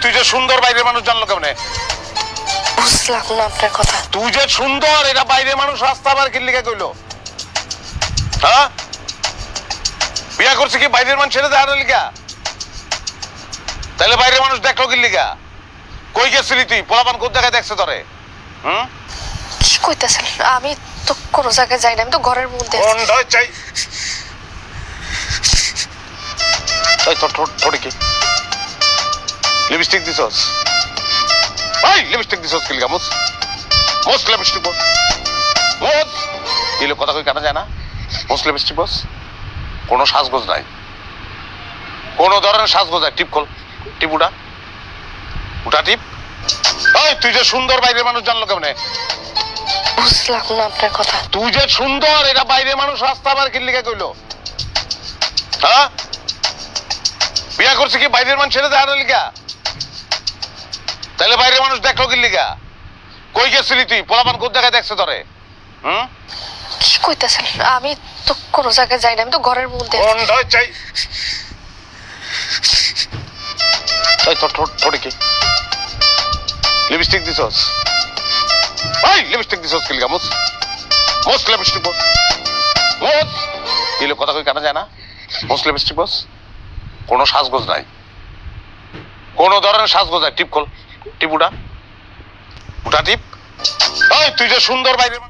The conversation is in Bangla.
তুই যে সুন্দর বাইরের মানুষ জানলো কেমনে? বুঝলাম না আপনার কথা। তুই যে সুন্দর এটা বাইরের মানুষ রাস্তা আবার কি লিখে কইলো? হ্যাঁ, বিয়া করছে কি বাইরের মানুষ ছেড়ে দেয় লিখা? তাহলে বাইরের মানুষ দেখলো কি লিখা? কই গেছিলি তুই? পোলাপান কোন জায়গায় দেখছে তোরে? কি কইতাছেন? আমি তো কোনো জায়গায় যাই না, আমি তো ঘরের মধ্যে আছি। চাই এই তোর ঠোঁটে কি লিপস্টিক দিছস? ভাই লিপস্টিক দিছস কি লিখা? মোস লিপস্টিক বস, মোস দিলে কথা কই কানা যায় না? মোস লিপস্টিক বস, কোনো সাজগোজ নাই, কোনো ধরনের সাজগোজ নাই। টিপ খোল, টিপ উঠা, উঠা টিপ। এই তুই যে সুন্দর বাইরের মানুষ জানলো কেমনে? বুঝলাম না আপনার কথা। তুই যে সুন্দর এটা বাইরের মানুষ রাস্তা আবার কি লিখে কইলো? হ্যাঁ, বিয়া করছে কি বাইরের মানুষ ছেড়ে দেয় লিখা? তাহলে বাইরের মানুষ দেখলো কি লিখা? কই গেছিলি তুই? পোলাপান কোন জায়গায় দেখছে তোরে? কি কইতাছেন? আমি তো কোনো জায়গায় যাই না, আমি তো ঘরের মধ্যে আছি। চাই এই তোর ঠোঁটে কি লিপস্টিক দিছস? ভাই লিপস্টিক দিছস কি লিখা? মোস লিপস্টিক বস, মোস দিলে কথা কই কানা যায় না? মোস লিপস্টিক বস, কোনো সাজগোজ নাই, কোনো ধরনের সাজগোজ নাই। টিপ খোল, টিপ উঠা, উঠা টিপ। এই তুই যে সুন্দর বাইরে